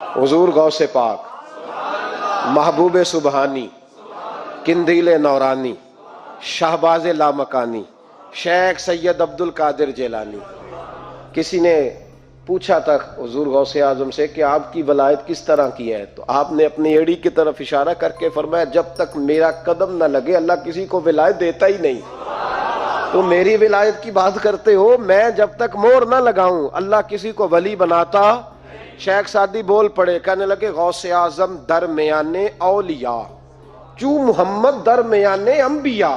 حضور غوث پاک، محبوب سبحانی، قندیل نورانی، شہباز لامکانی، شیخ سید عبد القادر جیلانی۔ کسی نے پوچھا تھا حضور غوث اعظم سے کہ آپ کی ولایت کس طرح کی ہے، تو آپ نے اپنی ایڑی کی طرف اشارہ کر کے فرمایا جب تک میرا قدم نہ لگے اللہ کسی کو ولایت دیتا ہی نہیں۔ تو میری ولایت کی بات کرتے ہو، میں جب تک مور نہ لگاؤں اللہ کسی کو ولی بناتا۔ شیخ سعدی بول پڑے، کہنے لگے غوث اعظم درمیان اولیاء چو محمد درمیان انبیاء۔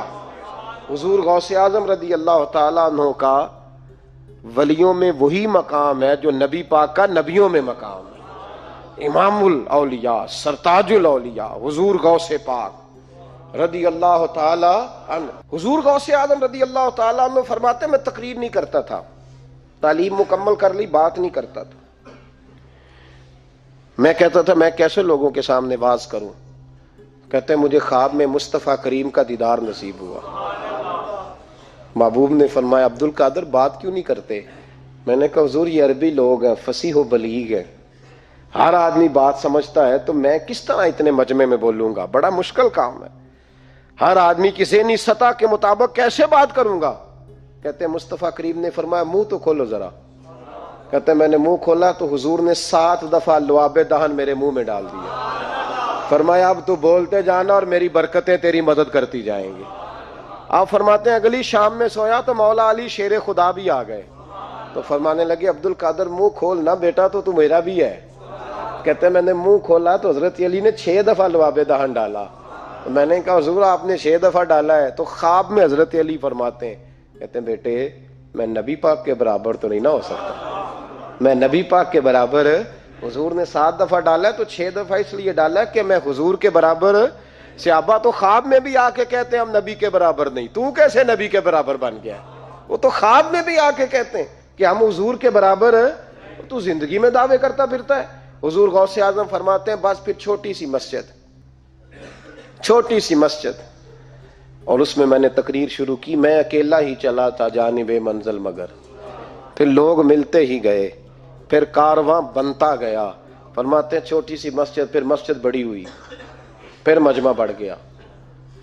حضور غوث اعظم رضی اللہ تعالیٰ عنہ کا ولیوں میں وہی مقام ہے جو نبی پاک کا نبیوں میں مقام ہے۔ امام الاولیاء، سرتاج الاولیاء حضور غوث پاک رضی اللہ تعالی عنہ۔ حضور غوث اعظم رضی اللہ تعالی عنہ فرماتے میں تقریر نہیں کرتا تھا، تعلیم مکمل کر لی بات نہیں کرتا تھا۔ میں کہتا تھا میں کیسے لوگوں کے سامنے واز کروں؟ کہتے ہیں مجھے خواب میں مصطفیٰ کریم کا دیدار نصیب ہوا۔ محبوب نے فرمایا عبد القادر بات کیوں نہیں کرتے؟ میں نے کہا حضور یہ عربی لوگ ہیں، فصیح و بلیغ ہیں، ہر آدمی بات سمجھتا ہے، تو میں کس طرح اتنے مجمع میں بولوں گا؟ بڑا مشکل کام ہے، ہر آدمی کی ذہنی سطح کے مطابق کیسے بات کروں گا؟ کہتے ہیں مصطفیٰ کریم نے فرمایا منہ تو کھولو ذرا۔ کہتے ہیں میں نے منہ کھولا تو حضور نے 7 دفعہ لعاب دہن میرے منہ میں ڈال دیا۔ فرمایا اب تو بولتے جانا اور میری برکتیں تیری مدد کرتی جائیں گی۔ آپ فرماتے ہیں اگلی شام میں سویا تو مولا علی شیر خدا بھی آ گئے، تو فرمانے لگے عبد القادر منہ کھول نا بیٹا، تو میرا بھی ہے۔ کہتے ہیں میں نے منہ کھولا تو حضرت علی نے 6 دفعہ لعاب دہن ڈالا۔ میں نے کہا حضور آپ نے 6 دفعہ ڈالا ہے، تو خواب میں حضرت علی فرماتے ہیں، کہتے ہیں بیٹے میں نبی پاک کے برابر تو نہیں نہ ہو سکتا، میں نبی پاک کے برابر، حضور نے 7 دفعہ ڈالا ہے تو 6 دفعہ اس لیے ڈالا ہے کہ میں حضور کے برابر۔ صحابہ تو خواب میں بھی آ کے کہتے ہیں ہم نبی کے برابر نہیں، تو کیسے نبی کے برابر بن گیا؟ وہ تو خواب میں بھی آ کے کہتے ہیں کہ ہم حضور کے برابر، تو زندگی میں دعوے کرتا پھرتا ہے۔ حضور غوث اعظم فرماتے ہیں بس پھر چھوٹی سی مسجد، اور اس میں نے تقریر شروع کی، میں اکیلا ہی چلا تھا جانب منزل مگر، پھر لوگ ملتے ہی گئے، پھر کارواں بنتا گیا۔ فرماتے ہیں چھوٹی سی مسجد، پھر مسجد بڑی ہوئی، پھر مجمع بڑھ گیا۔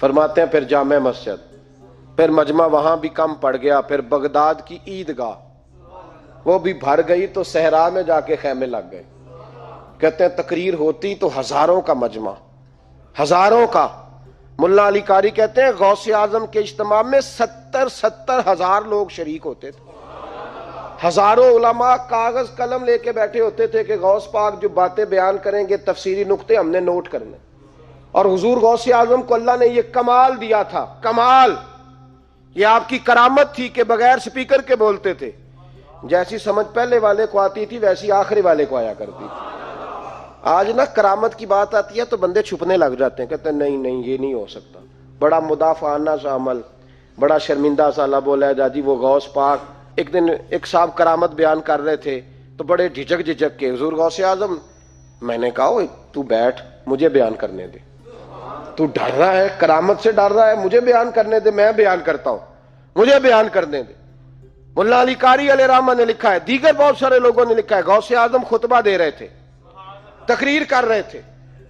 فرماتے ہیں پھر جامع مسجد، پھر مجمع وہاں بھی کم پڑ گیا، پھر بغداد کی عیدگاہ وہ بھی بھر گئی تو صحرا میں جا کے خیمے لگ گئے۔ کہتے ہیں تقریر ہوتی تو ہزاروں کا مجمع، ہزاروں کا۔ ملا علی قاری کہتے ہیں غوث اعظم کے اجتماع میں 70 ہزار لوگ شریک ہوتے تھے، ہزاروں علماء کاغذ قلم لے کے بیٹھے ہوتے تھے کہ غوث پاک جو باتیں بیان کریں گے تفسیری نقطے ہم نے نوٹ کرنے۔ اور حضور غوث اعظم کو اللہ نے یہ کمال دیا تھا، کمال، یہ آپ کی کرامت تھی کہ بغیر سپیکر کے بولتے تھے، جیسی سمجھ پہلے والے کو آتی تھی ویسی آخری والے کو آیا کرتی تھی۔ آج نا کرامت کی بات آتی ہے تو بندے چھپنے لگ جاتے ہیں، کہتے ہیں نہیں یہ نہیں ہو سکتا، بڑا مدافعانہ سا عمل، بڑا شرمندہ سا لب بولا جا جی وہ غوث پاک۔ ایک دن ایک صاحب کرامت بیان کر رہے تھے تو بڑے جھجک کے حضور غوث اعظم، میں نے کہا تو بیٹھ مجھے بیان کرنے دے، تو ڈر رہا ہے کرامت سے ڈر رہا ہے، مجھے بیان کرنے دے، میں بیان کرتا ہوں، مجھے بیان کرنے دے۔ ملا علی قاری علیہ رحمہ نے لکھا ہے، دیگر بہت سارے لوگوں نے لکھا ہے، غوث اعظم خطبہ دے رہے تھے، تقریر کر رہے تھے،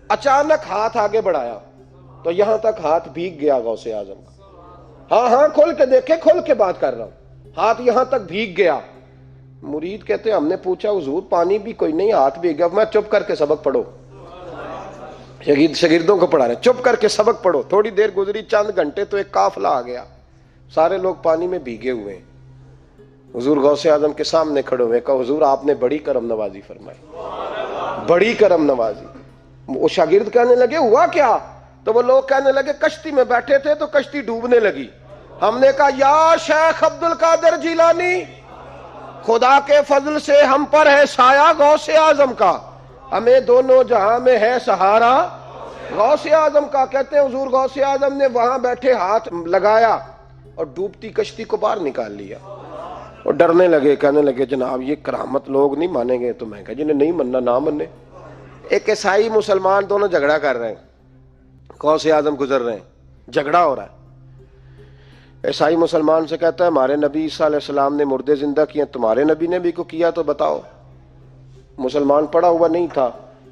اچانک ہاتھ آگے بڑھایا تو یہاں تک ہاتھ بھیگ گیا غوث اعظم کا۔ ہاں کھول کے دیکھے، کھول کے بات کر رہا ہوں، ہاتھ یہاں تک بھیگ گیا۔ مرید کہتے ہیں ہم نے پوچھا حضور پانی بھی کوئی نہیں، ہاتھ بھیگ گیا۔ میں چپ کر کے سبق پڑھو، شاگردوں کو پڑھا رہے چپ کر کے سبق پڑھو۔ تھوڑی دیر گزری، چند گھنٹے تو ایک قافلہ آ گیا، سارے لوگ پانی میں بھیگے ہوئے ہیں۔ حضور غوث اعظم کے سامنے کھڑے ہوئے، کہا حضور آپ نے بڑی کرم نوازی فرمائی، بڑی کرم نوازی۔ وہ شاگرد کہنے لگے ہوا کیا؟ تو وہ لوگ کہنے لگے کشتی میں بیٹھے تھے تو کشتی ڈوبنے لگی، ہم نے کہا یا شیخ عبد القادر جیلانی، خدا کے فضل سے ہم پر ہے سایہ غوث اعظم کا، ہمیں دونوں جہاں میں ہے سہارا غوث اعظم کا۔ کہتے ہیں حضور غوث اعظم نے وہاں بیٹھے ہاتھ لگایا اور ڈوبتی کشتی کو باہر نکال لیا، اور ڈرنے لگے، کہنے لگے جناب یہ کرامت لوگ نہیں مانیں گے۔ تو میں کہا جنہیں نہیں مننا نہ مننے۔ ایک عیسائی مسلمان دونوں جھگڑا کر رہے ہیں، غوث اعظم گزر رہے ہیں، جھگڑا ہو رہا ہے۔ عیسائی مسلمان سے کہتا ہے ہمارے نبی عیسیٰ علیہ السلام نے مردے زندہ کیے، تمہارے نبی نے بھی کو کیا تو بتاؤ۔ مسلمان پڑھا ہوا نہیں تھا،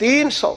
300,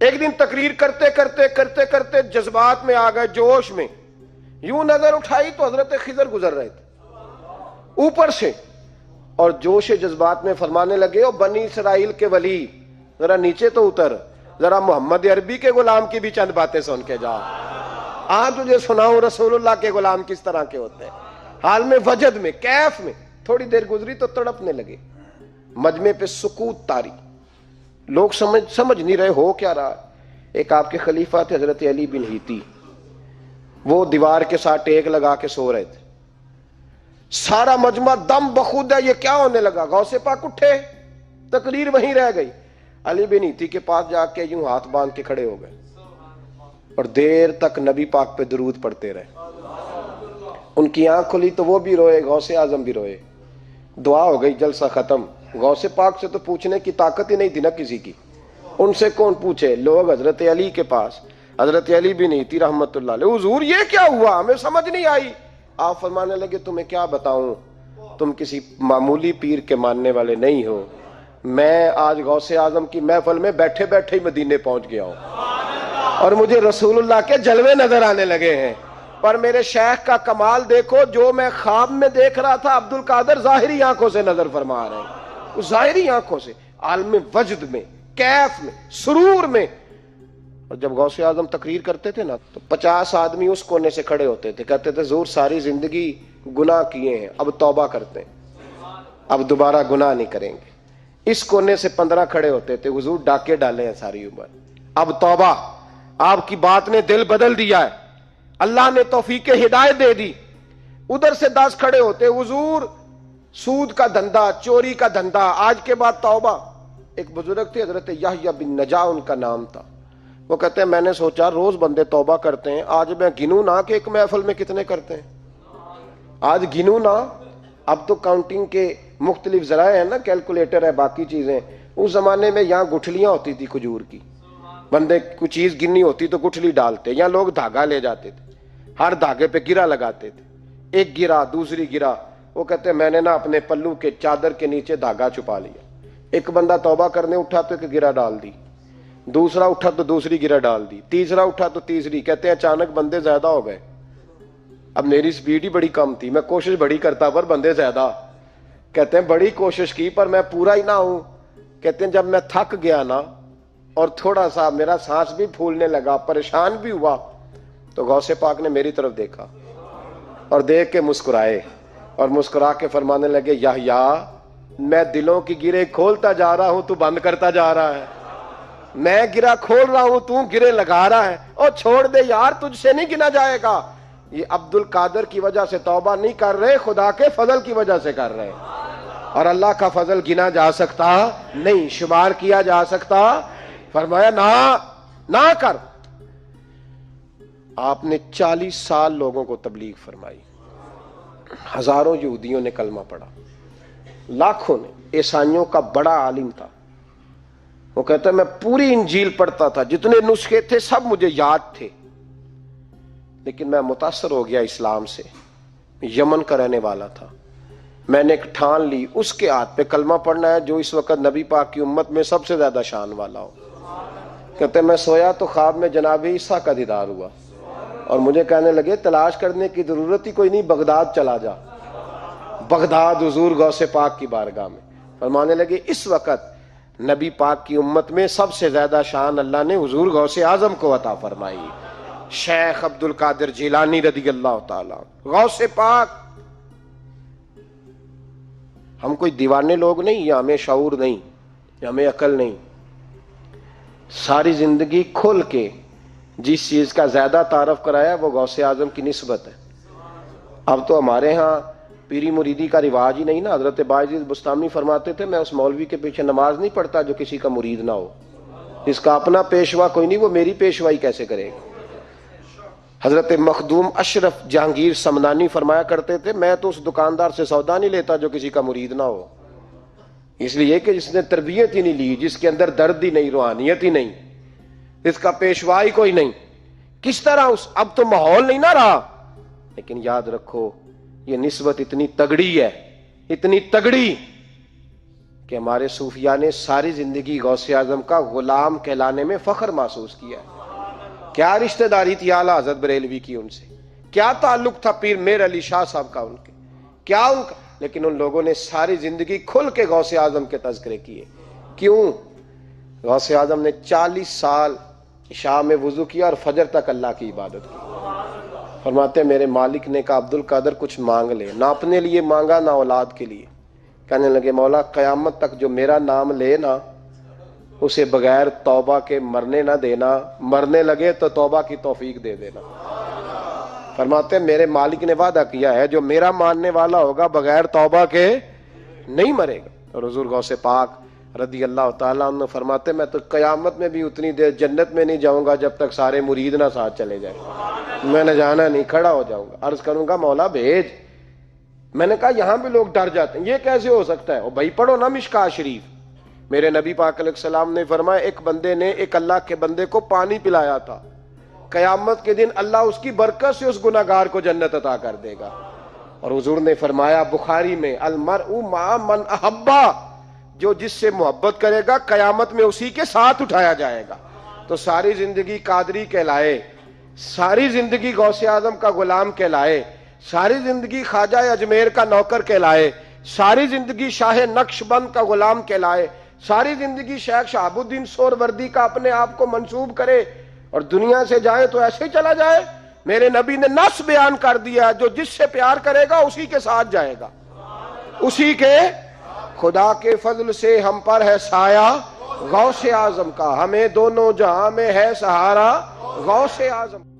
ایک دن تقریر کرتے کرتے کرتے کرتے جذبات میں آ گئے، جوش میں، یوں نظر اٹھائی تو حضرت خضر گزر رہے تھے اوپر سے، اور جوش جذبات میں فرمانے لگے، او بنی اسرائیل کے ولی، ذرا نیچے تو اتر، ذرا محمد عربی کے غلام کی بھی چند باتیں سن کے جا، آج تجھے سناؤں رسول اللہ کے غلام کس طرح کے ہوتے ہیں۔ حال میں وجد میں، کیف میں، تھوڑی دیر گزری تو تڑپنے لگے، مجمع پہ سکوت طاری، لوگ سمجھ نہیں رہے ہو کیا رہا۔ ایک آپ کے خلیفہ تھے حضرت علی بن ہیتی، وہ دیوار کے ساتھ ٹیک لگا کے سو رہے تھے، سارا مجمع دم بخود ہے، یہ کیا ہونے لگا؟ غوث پاک اٹھے، تقریر وہیں رہ گئی، علی بن ہیتی کے پاس جا کے یوں ہاتھ باندھ کے کھڑے ہو گئے اور دیر تک نبی پاک پہ درود پڑھتے رہے۔ ان کی آنکھ کھلی تو وہ بھی روئے، غوث اعظم بھی روئے، دعا ہو گئی، جلسہ ختم۔ غوث پاک سے تو پوچھنے کی طاقت ہی نہیں تھی نا کسی کی، ان سے کون پوچھے؟ لوگ حضرت علی کے پاس، حضرت علی بن ہیتی رحمت اللہ علیہ، حضور یہ کیا ہوا؟ ہمیں سمجھ نہیں آئی۔ آپ فرمانے لگے، تمہیں کیا بتاؤں، تم کسی معمولی پیر کے ماننے والے نہیں ہو، میں آج غوث اعظم کی محفل میں بیٹھے بیٹھے ہی مدینے پہنچ گیا ہوں اور مجھے رسول اللہ کے جلوے نظر آنے لگے ہیں، پر میرے شیخ کا کمال دیکھو، جو میں خواب میں دیکھ رہا تھا عبد القادر ظاہری آنکھوں سے نظر فرما رہے ہیں، ظاہری آنکھوں سے، عالم وجد میں، کیف میں، سرور میں۔ اور جب غوث اعظم تقریر کرتے تھے نا تو 50 آدمی اس کونے سے کھڑے ہوتے تھے، کہتے تھے حضور ساری زندگی گناہ کیے ہیں، اب توبہ کرتے ہیں، اب دوبارہ گناہ نہیں کریں گے۔ اس کونے سے 15 کھڑے ہوتے تھے، حضور ڈاکے ڈالے ہیں ساری عمر، اب توبہ، آپ کی بات نے دل بدل دیا ہے، اللہ نے توفیق ہدایت دے دی۔ ادھر سے 10 کھڑے ہوتے، حضور سود کا دھندا، چوری کا دھندا، آج کے بعد توبہ۔ ایک بزرگ تھے حضرت یحییٰ بن نجا ان کا نام تھا، وہ کہتے ہیں میں نے سوچا روز بندے توبہ کرتے ہیں، آج میں گنوں نہ کہ ایک محفل میں کتنے کرتے ہیں، آج گنوں نہ۔ اب تو کاؤنٹنگ کے مختلف ذرائع ہیں نا، کیلکولیٹر ہے، باقی چیزیں، اس زمانے میں یہاں گٹھلیاں ہوتی تھی کھجور کی، بندے کوئی چیز گننی ہوتی تو گٹھلی ڈالتے، یا لوگ دھاگا لے جاتے تھے، ہر دھاگے پہ گرا لگاتے تھے، ایک گرا دوسری گرا، وہ کہتے ہیں میں نے نا اپنے پلو کے چادر کے نیچے دھاگا چھپا لیا، ایک بندہ توبہ کرنے اٹھا تو ایک گرا ڈال دی، دوسرا اٹھا تو دوسری گرہ ڈال دی، تیسرا اٹھا تو تیسری، کہتے ہیں اچانک بندے زیادہ ہو گئے، اب میری سپیڈ ہی بڑی کم تھی، میں کوشش بڑی کرتا پر بندے زیادہ، کہتے ہیں بڑی کوشش کی پر میں پورا ہی نہ ہوں، کہتے ہیں جب میں تھک گیا نا اور تھوڑا سا میرا سانس بھی پھولنے لگا، پریشان بھی ہوا، تو غوث پاک نے میری طرف دیکھا اور دیکھ کے مسکرائے اور مسکرا کے فرمانے لگے، یحییٰ میں دلوں کی گرے کھولتا جا رہا ہوں، تو بند کرتا جا رہا ہے، میں گرا کھول رہا ہوں، تو گرے لگا رہا ہے، اور چھوڑ دے یار، تجھ سے نہیں گنا جائے گا۔ یہ عبد القادر کی وجہ سے توبہ نہیں کر رہے، خدا کے فضل کی وجہ سے کر رہے، اور اللہ کا فضل گنا جا سکتا نہیں، شمار کیا جا سکتا۔ فرمایا نہ کر۔ آپ نے 40 سال لوگوں کو تبلیغ فرمائی، ہزاروں یہودیوں نے کلمہ پڑھا، لاکھوں نے، عیسائیوں کا بڑا عالم تھا، وہ کہتا ہے میں پوری انجیل پڑھتا تھا، جتنے نسخے تھے سب مجھے یاد تھے، لیکن میں متاثر ہو گیا اسلام سے، یمن کا رہنے والا تھا، میں نے ایک ٹھان لی اس کے ہاتھ پہ کلمہ پڑھنا ہے جو اس وقت نبی پاک کی امت میں سب سے زیادہ شان والا ہو۔ کہتے ہیں میں سویا تو خواب میں جناب عیسیٰ کا دیدار ہوا، اور مجھے کہنے لگے تلاش کرنے کی ضرورت ہی کوئی نہیں، بغداد چلا جا، بغداد حضور غوث پاک کی بارگاہ میں۔ فرمانے لگے اس وقت نبی پاک کی امت میں سب سے زیادہ شان اللہ نے حضور غوث اعظم کو عطا فرمائی، شیخ عبد القادر جیلانی رضی اللہ تعالیٰ، غوث پاک۔ ہم کوئی دیوانے لوگ نہیں، یا ہمیں شعور نہیں، یا ہمیں عقل نہیں، ساری زندگی کھل کے جس چیز کا زیادہ تعارف کرایا وہ غوث اعظم کی نسبت ہے۔ اب تو ہمارے ہاں پیری مریدی کا رواج ہی نہیں نا، حضرت باعزید بستامی فرماتے تھے میں اس مولوی کے پیچھے نماز نہیں پڑھتا جو کسی کا مرید نہ ہو، جس کا اپنا پیشوا کوئی نہیں وہ میری پیشوائی کیسے کرے گا۔ حضرت مخدوم اشرف جہانگیر سمنانی فرمایا کرتے تھے میں تو اس دکاندار سے سودا نہیں لیتا جو کسی کا مرید نہ ہو، اس لیے کہ جس نے تربیت ہی نہیں لی، جس کے اندر درد ہی نہیں، روحانیت ہی نہیں، اس کا پیشوا ہی کوئی نہیں، کس طرح اب تو ماحول نہیں نہ رہا۔ لیکن یاد رکھو یہ نسبت اتنی تگڑی ہے، اتنی تگڑی کہ ہمارے صوفیاء نے ساری زندگی غوث اعظم کا غلام کہلانے میں فخر محسوس کیا ہے۔ کیا رشتہ داری تھی اعلیٰ حضرت بریلوی کی ان سے، کیا تعلق تھا پیر میر علی شاہ صاحب کا ان کے، کیا ان کا، لیکن ان لوگوں نے ساری زندگی کھل کے غوث اعظم کے تذکرے کیے۔ کیوں؟ غوث اعظم نے 40 سال عشاء میں وضو کیا اور فجر تک اللہ کی عبادت کی۔ فرماتے ہیں میرے مالک نے کہا عبد القادر کچھ مانگ لے، نہ اپنے لیے مانگا نہ اولاد کے لیے۔ کہنے لگے مولا قیامت تک جو میرا نام لے نا اسے بغیر توبہ کے مرنے نہ دینا، مرنے لگے تو توبہ کی توفیق دے دینا۔ فرماتے ہیں میرے مالک نے وعدہ کیا ہے جو میرا ماننے والا ہوگا بغیر توبہ کے نہیں مرے گا۔ اور حضور غوث پاک رضی اللہ تعالیٰ عنہ فرماتے میں تو قیامت میں بھی اتنی دیر جنت میں نہیں جاؤں گا جب تک سارے مرید نہ ساتھ چلے جائیں، میں نہ جانا نہیں، کھڑا ہو جاؤں گا، عرض کروں گا مولا بھیج۔ میں نے کہا یہاں بھی لوگ ڈر جاتے ہیں، یہ کیسے ہو سکتا ہے؟ بھائی پڑھو نا مشکاہ شریف۔ میرے نبی پاک علیہ السلام نے فرمایا ایک بندے نے ایک اللہ کے بندے کو پانی پلایا تھا، قیامت کے دن اللہ اس کی برکت سے اس گناہگار کو جنت عطا کر دے گا۔ اور حضور نے فرمایا بخاری میں المرء مع من احبا، جو جس سے محبت کرے گا قیامت میں اسی کے ساتھ اٹھایا جائے گا۔ تو ساری زندگی قادری کہلائے، ساری زندگی غوث اعظم کا غلام کہلائے، ساری زندگی خواجہ اجمیر کا نوکر کہلائے، ساری زندگی شاہ نقش بند کا غلام کہلائے، ساری زندگی شیخ شہاب الدین سہروردی کا اپنے آپ کو منسوب کرے اور دنیا سے جائے تو ایسے ہی چلا جائے۔ میرے نبی نے نص بیان کر دیا جو جس سے پیار کرے گا اسی کے ساتھ جائے گا، اسی کے۔ خدا کے فضل سے ہم پر ہے سایہ غوث اعظم کا، ہمیں دونوں جہاں میں ہے سہارا غوث اعظم۔